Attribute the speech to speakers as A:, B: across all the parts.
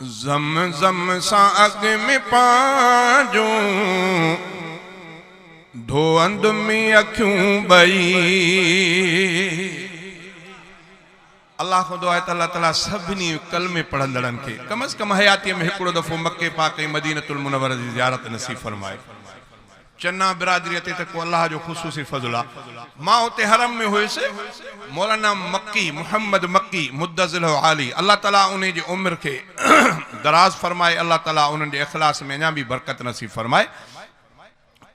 A: जम जम सा अग में पाजू धोअंद में अखियूं बई। अल्लाह को दुआ है अल्लाह ताला सभिनी कलमे पढ़ंदड़न के कम अज कम हयाती में हिकिड़ो दफ़ो मक्के पाक ऐं मदीनतुल मुनव्वरा जी ज़ियारत नसीब फरमाए। चन्ना बिरादरी ते को अल्लाह जो खुसूसी फज़ल आहे। मां उते हरम में हुयुसि, मौलाना मक्की मोहम्मद मक्की मुद्दज़िल आली अल्लाह ताला उन जी उम्र के दराज फरमाए। अल्लाह ताला उन्हनि जे इख़लास में अञा भी बरकत नसीब फरमाए।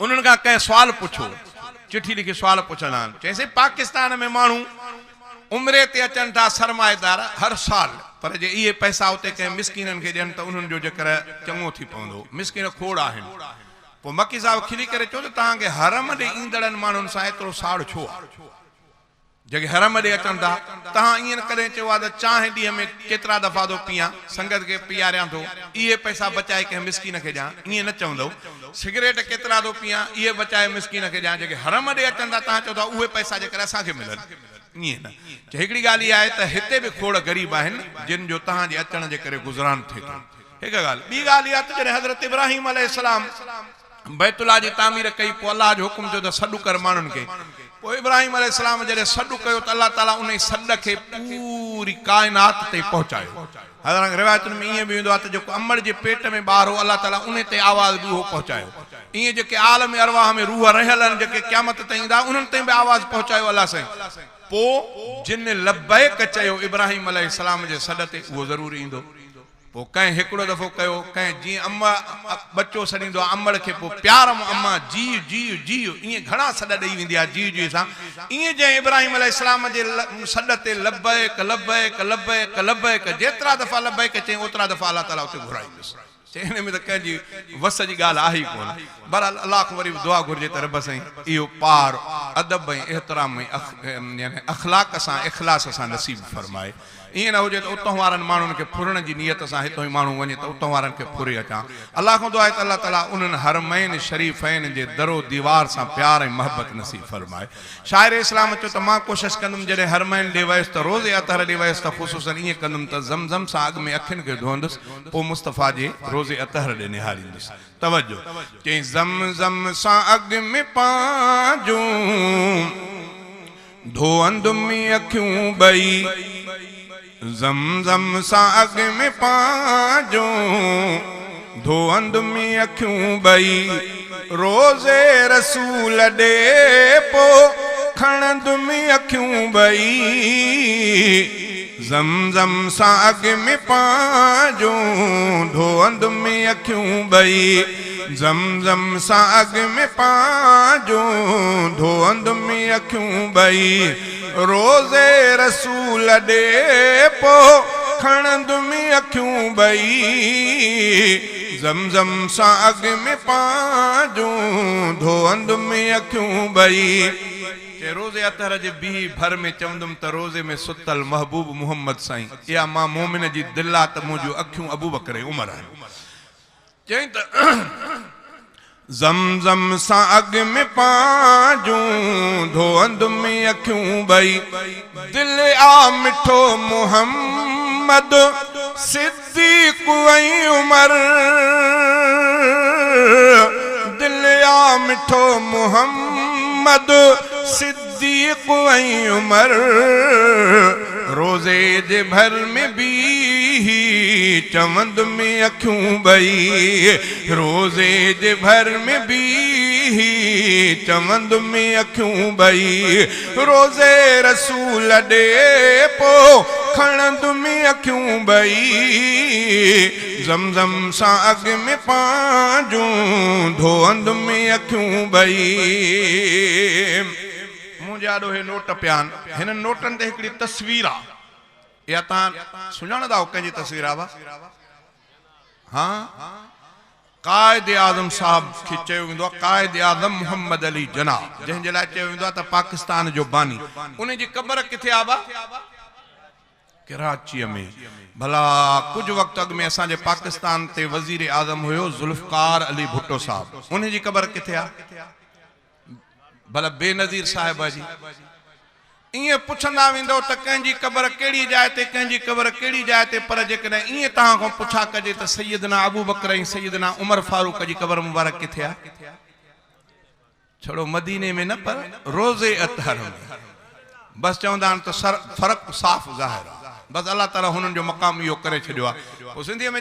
A: उन्हनि खां कंहिं सवाल पुछो, चिठी लिखी सवाल पुछंदा आहिनि। चइसि पाकिस्तान में माण्हू उम्रे ते अचनि था सरमाएदार हर साल, पर जे इहे पैसा उते कंहिं मिसकीननि खे ॾियनि त उन्हनि जो जेकर चङो थी पवंदो। मिसकीन खोड़ आहिनि। पोइ मक्की साहब खिली करे चयो त तव्हांखे हरम ॾे ईंदड़नि माण्हुनि सां एतिरो साड़ छो आहे? जेके हरम ॾे अचनि था, तव्हां ईअं कॾहिं चयो आहे त चांहि ॾींहं में केतिरा दफ़ा थो पीआं, संगत खे पीआरियां थो, इहे पैसा बचाए कंहिं मिसकीन खे ॾियां, ईअं न चवंदव। सिगरेट केतिरा थो पीआं, इहे बचाए मिसकीन खे ॾियां। जेके हरम ॾे अचनि था तव्हां चओ था उहे पैसा जेकर असांखे मिलनि, ईअं न। हिकिड़ी ॻाल्हि इहा आहे त हिते बि खोड़ ग़रीब आहिनि जिन जो तव्हांजे अचण जे करे गुज़रान थिए थो। हिकु ॻाल्हि ॿी ॻाल्हि इहा त जॾहिं हज़रत इब्राहिम अलैहिस्सलाम बैतुल्लाह जी तामीर कई, पोइ अल्लाह जो हुकुम थियो त सॾु कर माण्हुनि खे। पोइ इब्राहिम अलैहिस्सलाम जॾहिं सॾु कयो त अल्लाह ताला उन सॾ खे पूरी काइनात ते पहुचायो। हज़रत रिवायतुनि में ईअं बि हूंदो आहे त जेको अमड़ जे पेट में ॿार हो अल्लाह ताला उन ते आवाज़ बि उहो पहुचायो। ईअं जेके आलम अरवाह में रूह रहियल आहिनि, जेके क़यामत ताईं ईंदा, उन्हनि ताईं बि आवाज़ पहुचायो अल्लाह साईं। पोइ जिन लब्बैक चयो इब्राहिम अलैहिस्सलाम जे सॾ ते, उहो ज़रूरी ईंदो। पोइ कंहिं हिकिड़ो दफ़ो कयो, कंहिं जीअं अम्मा बच्चो सॾींदो आहे अमड़ खे, पोइ प्यार में अम्मा जी जी जी ईअं घणा सॾ ॾेई वेंदी आहे जी जी सां। ईअं जंहिं इब्राहिम अलैहिस्सलाम जे सॾ ते लब्बैक लब्बैक लब्बैक लब्बैक जेतिरा दफ़ा लब्बैक चई ओतिरा दफ़ा अल्लाह ताला उते घुराईंदुसि। हिन में त कंहिंजी वस जी ॻाल्हि आहे ई कोन। बहरहाल अल्लाह खां वरी दुआ घुरिजे त रब साईं इहो पार अदब ऐं एहतराम ऐं अख़लाक सां इख़लास सां नसीब फरमाए। ईअं न हुजे त उतां वारनि माण्हुनि खे फुरण जी नियत सां हितां ई माण्हू वञे त उतां वारनि खे फुरे अचां। अल्लाह खां दुआ आहे त अल्लाह ताला उन्हनि हरमैन शरीफ़ैन जे दरो दीवार सां प्यार ऐं मोहबत नसीब फरमाए। शाइर इस्लाम चयो त मां कोशिशि कंदुमि जॾहिं हरमैन ॾे वयुसि त रोज़े अतहर ॾे वयुसि त ख़ुसूसन ईअं कंदुमि त ज़मज़म सां अॻु में अखियुनि खे धोईंदुसि, पोइ मुस्तफ़ा जे रोज़े अतहर ॾे निहारींदुसि। तवजो चई ज़मज़म सां अॻु में पाजूं धोअंद में अखियूं ॿई। ज़मज़म सां अॻु में पाजूं धोअंद में अखियूं ॿई। रोज़े रसूल ॾे पोइ खणंद में अखियूं ॿई। ज़मज़म सां अॻु में पाजूं धोअंद में अखियूं ॿई। ज़मज़म सां अॻु में पाजूं धोअंद में अखियूं ॿई। रोज़े रसूल ॾे पोइ खणंद में अखियूं ॿई। ज़मज़म सां अॻु में पाजूं धोअंद में अखियूं ॿई। रोज़े अतहर जे बी भर में चवंदुमि त रोज़े में सुतल महबूब मोहम्मद साईं, इहा मां मोमिन जी दिल आहे त मुंहिंजूं अखियूं अबू बकर उमर आहिनि। चई त ज़मज़म सां अॻु में पाजूं धोअंद में अखियूं ॿई। दिल आ मिठो मोहम्मद सिद्दीक़ ऐं उमर। दिल आ मिठो मोहम्मद सिद्दीक़ ऐं उमर। रोज़े जे भर में भी चवंद में अखियूं ॿई। रोज़े जे भर में भी चवंद में अखियूं ॿई। रोज़े रसूल ॾे पोइ खणंद में अखियूं ॿई। ज़मज़म सां अॻु में पाजूं धोअंद में अखियूं ॿई। मुंहिंजा ॾोहे नोट पिया आहिनि, हिन नोटनि ते हिकिड़ी तस्वीर आहे। इहा तव्हां सुञाणंदा कंहिंजी तस्वीर आहे? हा, कायद आज़म साहब खे चयो वेंदो आहे कायद आज़म मोहम्मद अली जना, जंहिंजे लाइ चयो वेंदो आहे त पाकिस्तान जो बानी। उन जी क़बर किथे आहे? कराचीअ में। भला कुछ वक़्तु अॻु में असांजे पाकिस्तान ते वज़ीर आज़म हुयो ज़ुल्फ़कार अली भुट्टो साहब, उन जी क़बर किथे आहे? भला बेनज़ीर साहिब जी। इं पुछंदा वेंदो त कंहिंजी क़बर कहिड़ी जाइ ते कंहिंजी क़बर कहिड़ी जाइ ते पर जेकॾहिं ईअं तव्हां खां पुछा कजे त सैयदना अबू बकर ऐं सैयदना उमर फारूक जी क़बर मुबारक किथे आहे? छोड़ो मदीने में न पर रोज़े अतहर में बस चवंदा आहिनि त फर्क़ु साफ़ ज़ाहिर आहे। बस अल्लाह ताला हुननि जो मक़ाम इहो करे छॾियो आहे। सिंधीअ में